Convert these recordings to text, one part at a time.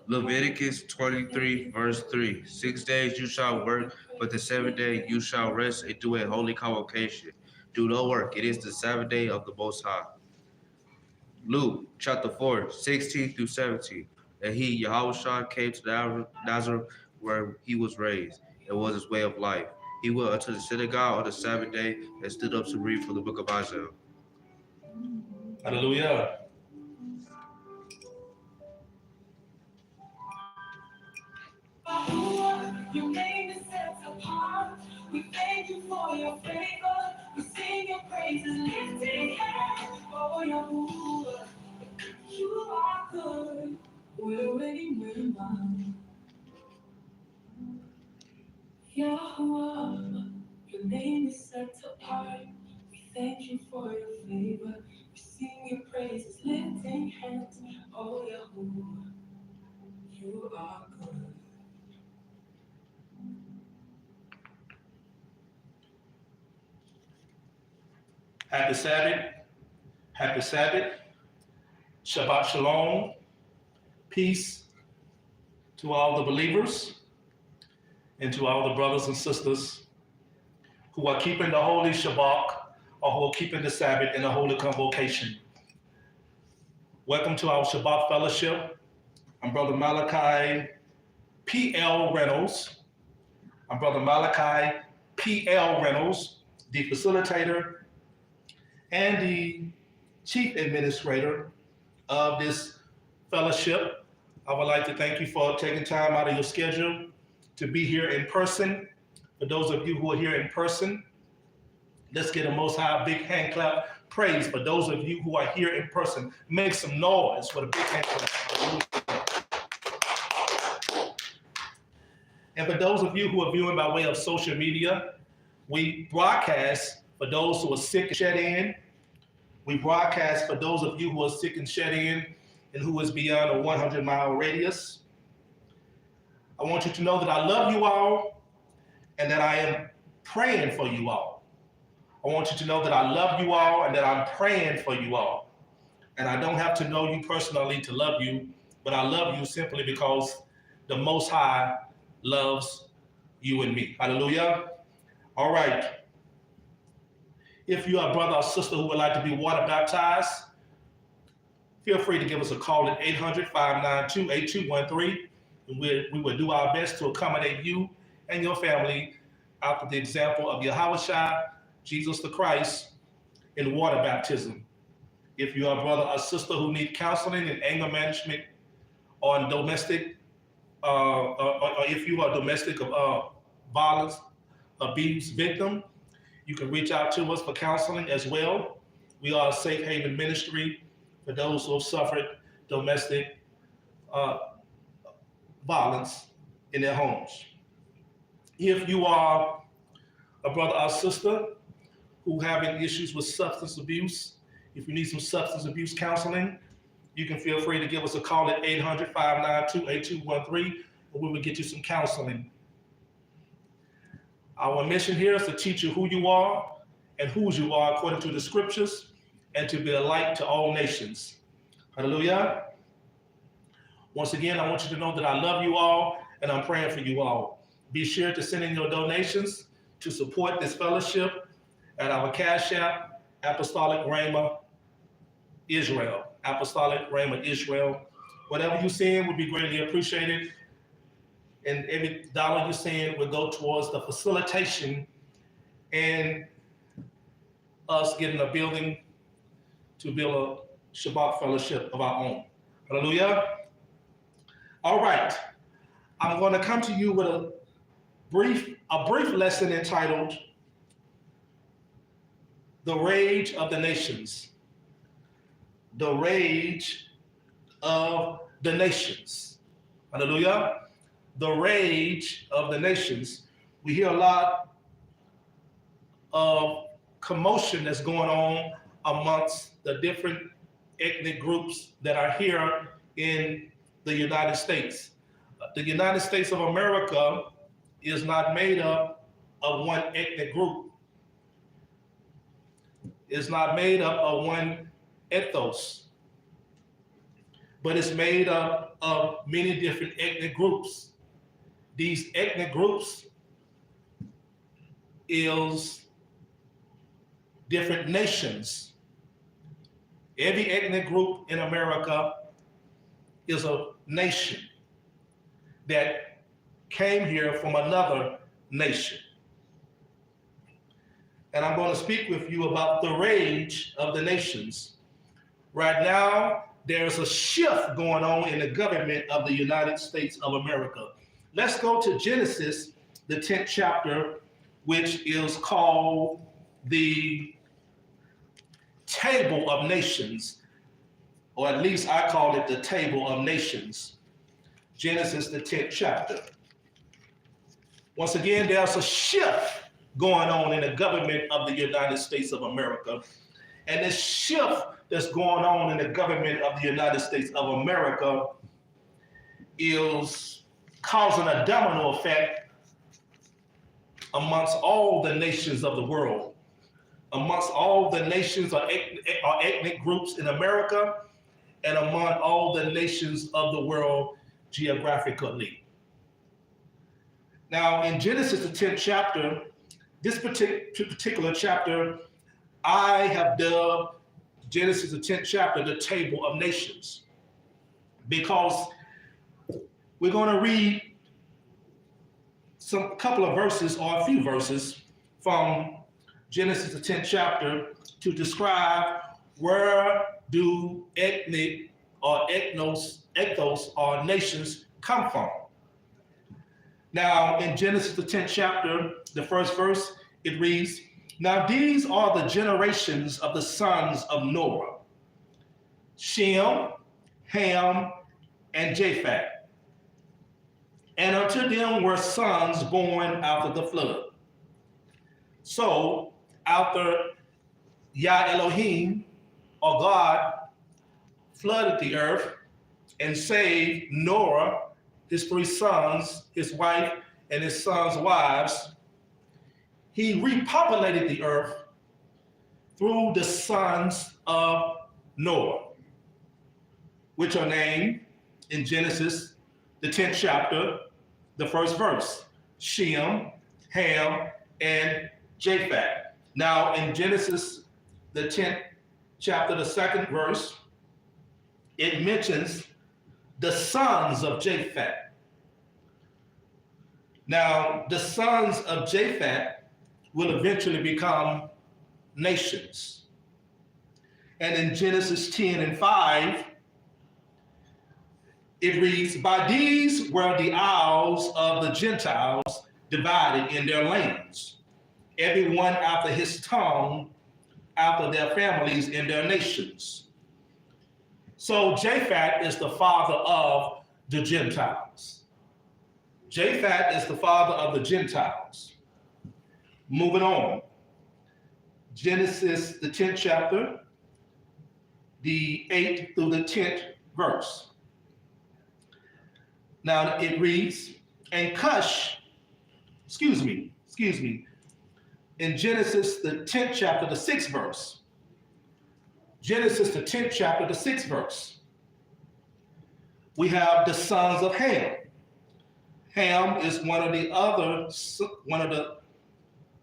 Leviticus 23, verse 3. 6 days you shall work, but the seventh day you shall rest and do a holy convocation. Do no work. It is the Sabbath day of the Most High. Luke chapter 4, 16 through 17. And he, Yahushua, came to Nazareth where he was raised, and was his way of life. He went unto the synagogue on the Sabbath day and stood up to read from the book of Isaiah. Hallelujah. You made me set apart. We thank you for your favor. We sing your praises, lifting hands for your Yahuwah. You are good. We're waiting, Yahuwah. Your name is set apart. We thank you for your favor. We sing your praises, lifting hands. Oh, Yahuwah, you are good. Happy Sabbath. Happy Sabbath. Shabbat Shalom. Peace to all the believers and to all the brothers and sisters who are keeping the holy Shabbat or who are keeping the Sabbath in a holy convocation. Welcome to our Shabbat fellowship. I'm Brother Malachi P.L. Reynolds. I'm Brother Malachi P.L. Reynolds, the facilitator and the chief administrator of this fellowship. I would like to thank you for taking time out of your schedule to be here in person. For those of you who are here in person, let's get a Most High big hand clap praise. For those of you who are here in person, make some noise for the big hand clap. And for those of you who are viewing by way of social media, we broadcast for those who are sick and shed in. We broadcast for those of you who are sick and shed in and who is beyond a 100-mile radius. I want you to know that I love you all and that I am praying for you all. I want you to know that I love you all and that I'm praying for you all. And I don't have to know you personally to love you, but I love you simply because the Most High loves you and me. Hallelujah. All right. If you are a brother or sister who would like to be water baptized, feel free to give us a call at 800-592-8213. And we will do our best to accommodate you and your family after the example of Yahushua, Jesus the Christ, in water baptism. If you are a brother or sister who need counseling and anger management or domestic, or if you are a domestic violence abuse victim, you can reach out to us for counseling as well. We are a safe haven ministry for those who have suffered domestic violence in their homes. If you are a brother or sister who having issues with substance abuse, if you need some substance abuse counseling, you can feel free to give us a call at 800-592-8213, and we will get you some counseling. Our mission here is to teach you who you are and whose you are according to the scriptures, and to be a light to all nations. Hallelujah. Once again, I want you to know that I love you all and I'm praying for you all. Be sure to send in your donations to support this fellowship at our Cash App, ApostolicRhemaIsrael. ApostolicRhemaIsrael. Whatever you send would be greatly appreciated. And every dollar you send will go towards the facilitation and us getting a building to build a Shabbat fellowship of our own. Hallelujah. All right. I'm going to come to you with a brief lesson entitled The Rage of the Nations. The Rage of the Nations. Hallelujah. The rage of the nations. We hear a lot of commotion that's going on amongst the different ethnic groups that are here in the United States. The United States of America is not made up of one ethnic group. It's not made up of one ethos. but it's made up of many different ethnic groups. These ethnic groups is different nations. Every ethnic group in America is a nation that came here from another nation. And I'm going to speak with you about the rage of the nations. Right now, there's a shift going on in the government of the United States of America. Let's go to Genesis, the 10th chapter, which is called the Table of Nations, or at least I call it the Table of Nations. Genesis, the 10th chapter. Once again, there's a shift going on in the government of the United States of America. And this shift that's going on in the government of the United States of America is causing a domino effect amongst all the nations of the world, amongst all the nations or ethnic groups in America, and among all the nations of the world geographically. Now, in Genesis, the 10th chapter, this particular chapter, I have dubbed Genesis, the 10th chapter, the Table of Nations, because we're going to read a couple of verses or a few verses from Genesis, the 10th chapter, to describe where do ethnic or ethnos or nations come from. Now, in Genesis, the 10th chapter, the first verse, it reads, "Now these are the generations of the sons of Noah, Shem, Ham, and Japheth. And unto them were sons born after the flood. So after Yah Elohim, or God, flooded the earth and saved Noah, his 3 sons, his wife, and his sons' wives, he repopulated the earth through the sons of Noah, which are named in Genesis, the 10th chapter, the first verse, Shem, Ham, and Japheth. Now, in Genesis, the 10th chapter, the second verse, it mentions the sons of Japheth. Now, the sons of Japheth will eventually become nations. And in Genesis 10 and 5, it reads, "By these were the isles of the Gentiles divided in their lands, everyone after his tongue, after their families and their nations." So Japheth is the father of the Gentiles. Japheth is the father of the Gentiles. Moving on. Genesis, the 10th chapter, the 8th through the 10th verse. Now it reads, and Cush, excuse me, in Genesis, the 10th chapter, the 6th verse. Genesis, the 10th chapter, the 6th verse. We have the sons of Ham. Ham is one of the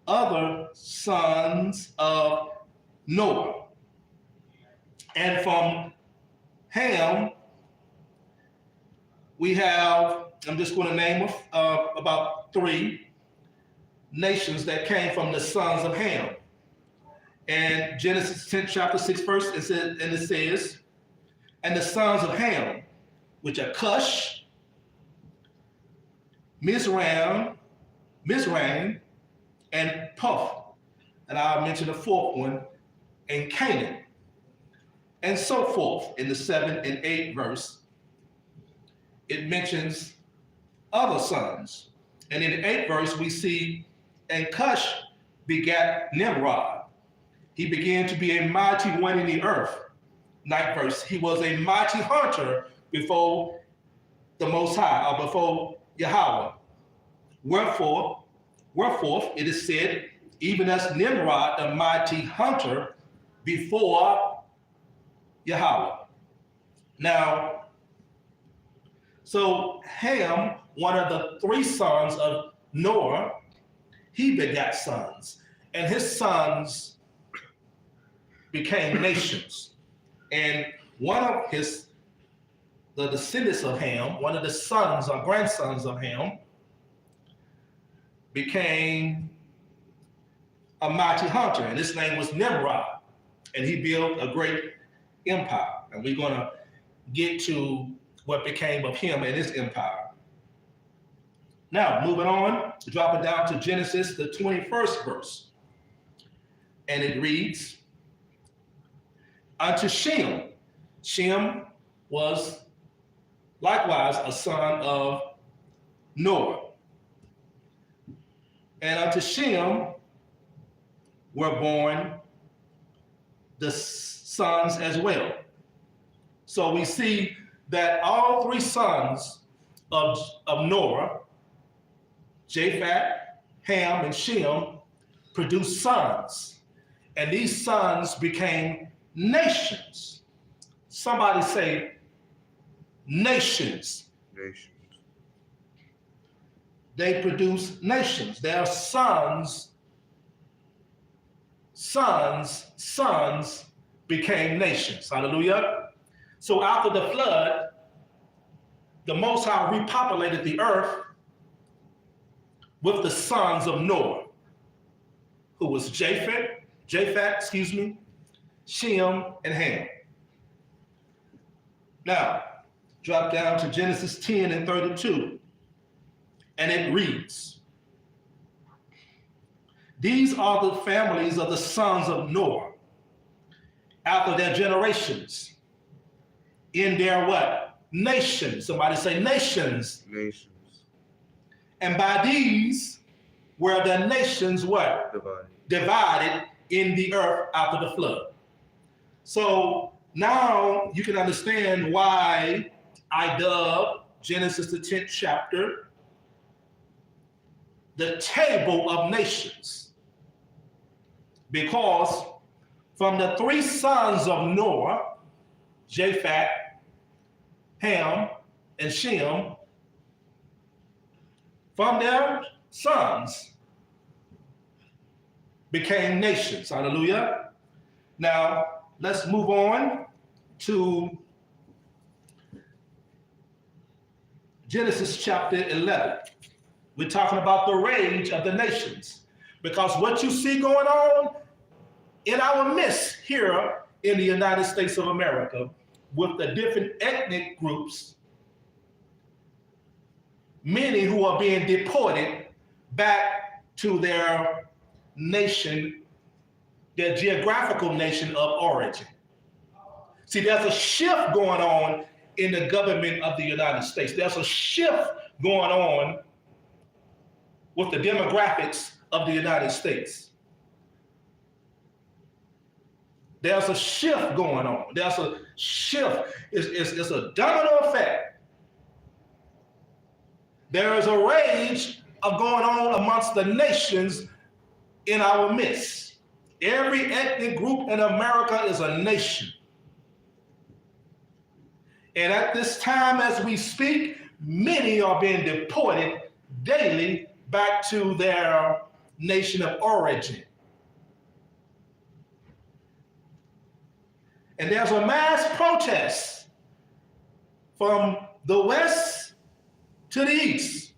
other sons of Noah. And from Ham, we have, I'm just going to name about 3 nations that came from the sons of Ham. And Genesis 10th chapter 6th verse, it says, and the sons of Ham, which are Cush, Mizraim, and Puff. And I'll mention the 4th one, and Canaan. And so forth. In the 7th and 8th verse, it mentions other sons. And in the 8th verse, we see, and Cush begat Nimrod. He began to be a mighty one in the earth. 9th verse, he was a mighty hunter before the Most High, or before Yahweh. Wherefore, it is said, even as Nimrod, the mighty hunter before Yahweh. Now, So Ham, one of the three sons of Noah, he begat sons, and his sons became nations. And one of the descendants of Ham, one of the sons or grandsons of Ham, became a mighty hunter, and his name was Nimrod, and he built a great empire. And we're going to get to what became of him and his empire. Now, moving on, drop it down to Genesis, the 21st verse. And it reads, unto Shem. Shem was likewise a son of Noah. And unto Shem were born the sons as well. So we see that all three sons of Noah, Japheth, Ham, and Shem, produced sons. And these sons became nations. Somebody say nations. Nations. They produce nations. Their sons became nations. Hallelujah. So after the flood, the Most High repopulated the earth with the sons of Noah, who was Japheth, Shem, and Ham. Now, drop down to Genesis 10 and 32, and it reads, these are the families of the sons of Noah, after their generations, in their what? Nations. Somebody say nations. Nations. And by these were the nations what? Divided in the earth after the flood. So now you can understand why I dub Genesis the 10th chapter the table of nations. Because from the three sons of Noah, Japheth, Ham, and Shem, from their sons became nations. Hallelujah. Now, let's move on to Genesis chapter 11. We're talking about the rage of the nations, because what you see going on in our midst here in the United States of America with the different ethnic groups, many who are being deported back to their nation, their geographical nation of origin. See, there's a shift going on in the government of the United States. There's a shift going on with the demographics of the United States. There's a shift going on. There's a shift. It's a domino effect. There is a rage of going on amongst the nations in our midst. Every ethnic group in America is a nation. And at this time, as we speak, many are being deported daily back to their nation of origin. And there's a mass protest from the west to the east.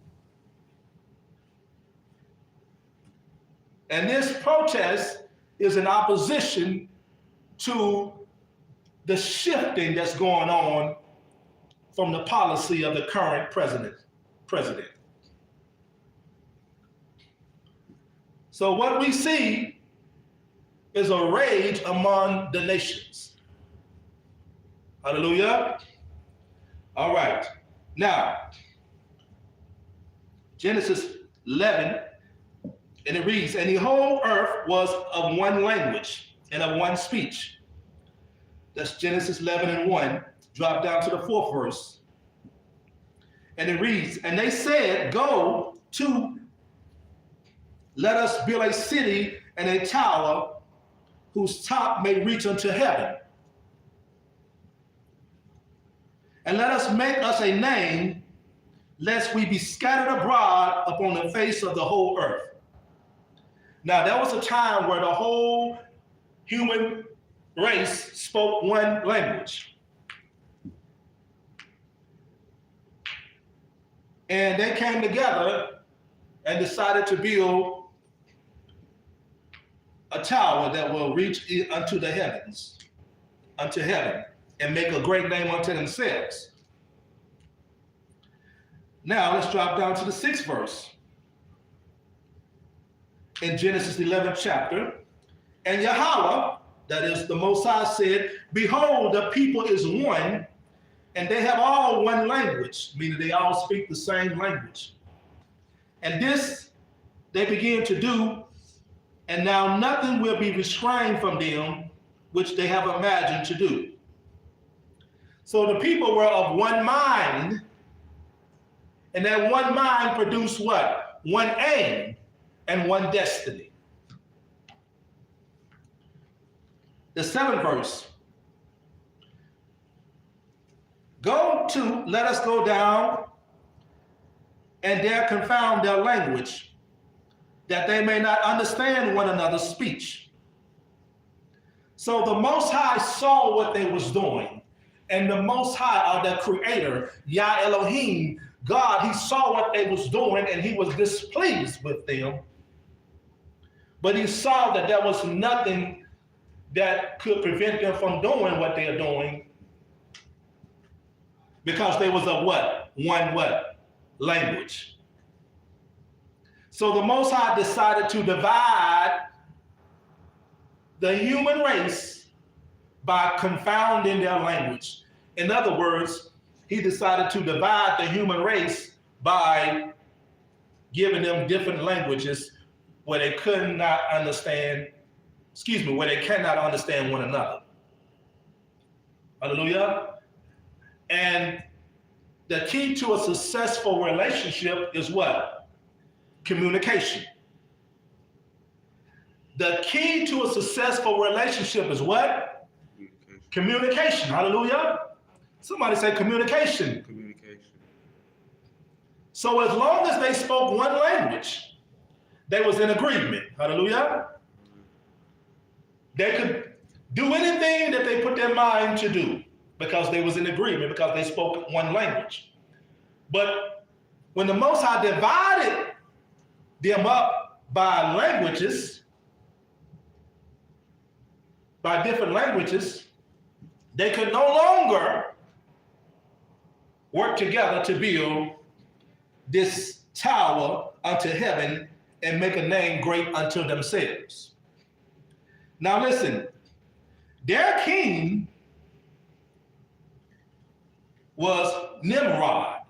And this protest is in opposition to the shifting that's going on from the policy of the current president. So what we see is a rage among the nations. Hallelujah. All right. Now, Genesis 11, and it reads, and the whole earth was of one language and of one speech. That's Genesis 11 and 1. Drop down to the 4th verse. And it reads, and they said, go to, let us build a city and a tower whose top may reach unto heaven. and let us make us a name, lest we be scattered abroad upon the face of the whole earth. Now, there was a time where the whole human race spoke one language. And they came together and decided to build a tower that will reach unto the heavens, unto heaven, and make a great name unto themselves. Now let's drop down to the 6th verse. In Genesis 11th chapter, and Yahweh, that is the Most High, said, behold, the people is one, and they have all one language, meaning they all speak the same language. And this they begin to do, and now nothing will be restrained from them, which they have imagined to do. So the people were of one mind, and that one mind produced what? One aim and one destiny. The 7th verse. Let us go down, and there confound their language, that they may not understand one another's speech. So the Most High saw what they was doing, and the Most High, or the Creator, Yah Elohim, God, he saw what they was doing, and he was displeased with them. But he saw that there was nothing that could prevent them from doing what they are doing, because they was of what? One what? Language. So the Most High decided to divide the human race by confounding their language. In other words, he decided to divide the human race by giving them different languages where they could not understand, where they cannot understand one another. Hallelujah. And the key to a successful relationship is what? Communication. The key to a successful relationship is what? Communication. Hallelujah. Somebody say communication. Communication. So as long as they spoke one language, they was in agreement. Hallelujah. They could do anything that they put their mind to do because they was in agreement, because they spoke one language. But when the Most High divided them up by languages, by different languages, they could no longer work together to build this tower unto heaven and make a name great unto themselves. Now listen, their king was Nimrod,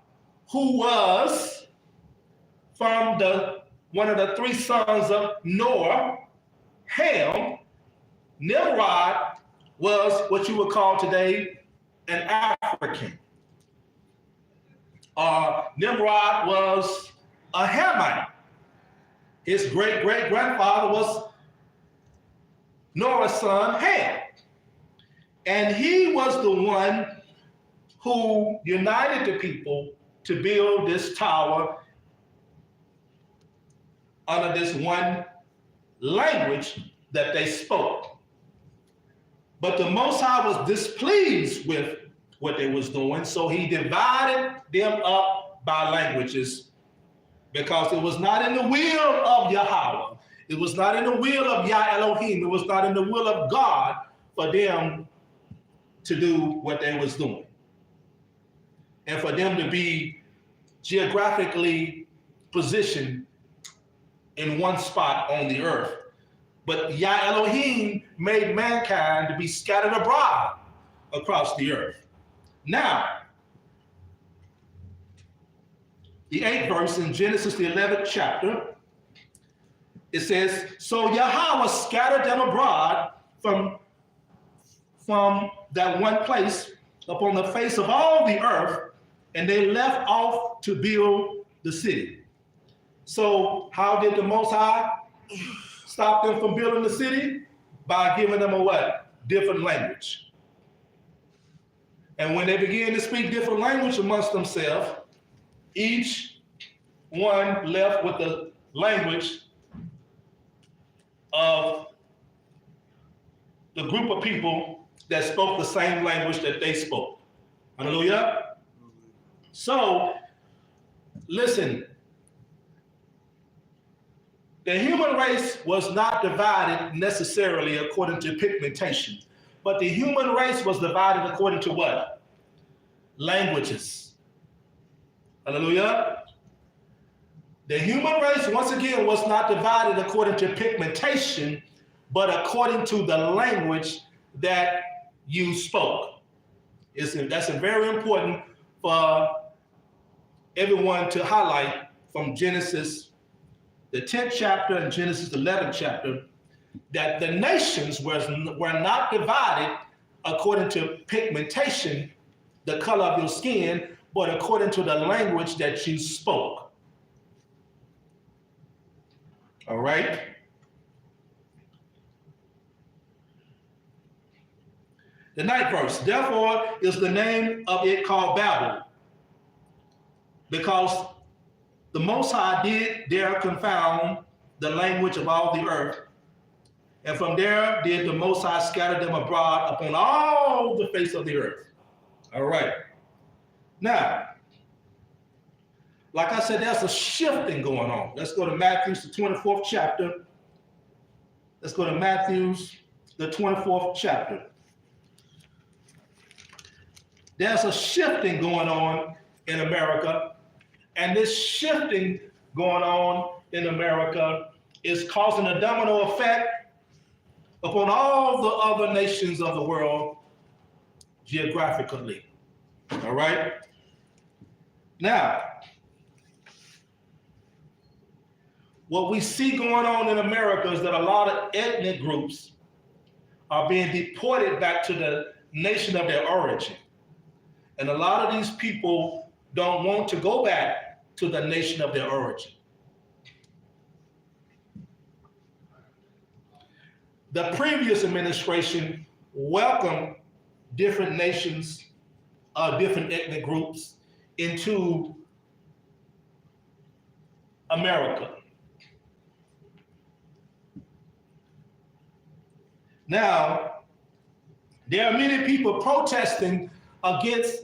who was from one of the 3 sons of Noah, Ham. Nimrod was what you would call today an African. Nimrod was a Hamite. His great-great-grandfather was Noah's son, Ham. And he was the one who united the people to build this tower under this one language that they spoke. But the Most High was displeased with what they was doing, so he divided them up by languages, because it was not in the will of Yahweh. It was not in the will of Yah Elohim. It was not in the will of God for them to do what they was doing, and for them to be geographically positioned in one spot on the earth. But Yah Elohim made mankind to be scattered abroad across the earth. Now, the 8th verse in Genesis, the 11th chapter, it says, so Yahweh scattered them abroad from that one place upon the face of all the earth, and they left off to build the city. So how did the Most High stop them from building the city? By giving them a what? Different language. And when they began to speak different language amongst themselves, each one left with the language of the group of people that spoke the same language that they spoke. Hallelujah. So, listen, the human race was not divided necessarily according to pigmentation, but the human race was divided according to what? Languages. Hallelujah. The human race, once again, was not divided according to pigmentation, but according to the language that you spoke. That's very important for everyone to highlight from Genesis, the 10th chapter, and Genesis, the 11th chapter, that the nations were not divided according to pigmentation, the color of your skin, but according to the language that you spoke. All right? The 9th verse, therefore is the name of it called Babel, because the Most High did there confound the language of all the earth, and from there did the Most High scatter them abroad upon all the face of the earth. All right. Now, like I said, there's a shifting going on. Let's go to Matthew's, the 24th chapter. Let's go to Matthew's, the 24th chapter. There's a shifting going on in America, and this shifting going on in America is causing a domino effect upon all the other nations of the world geographically. All right? Now, what we see going on in America is that a lot of ethnic groups are being deported back to the nation of their origin. And a lot of these people don't want to go back to the nation of their origin. The previous administration welcomed different nations, different ethnic groups into America. Now, there are many people protesting against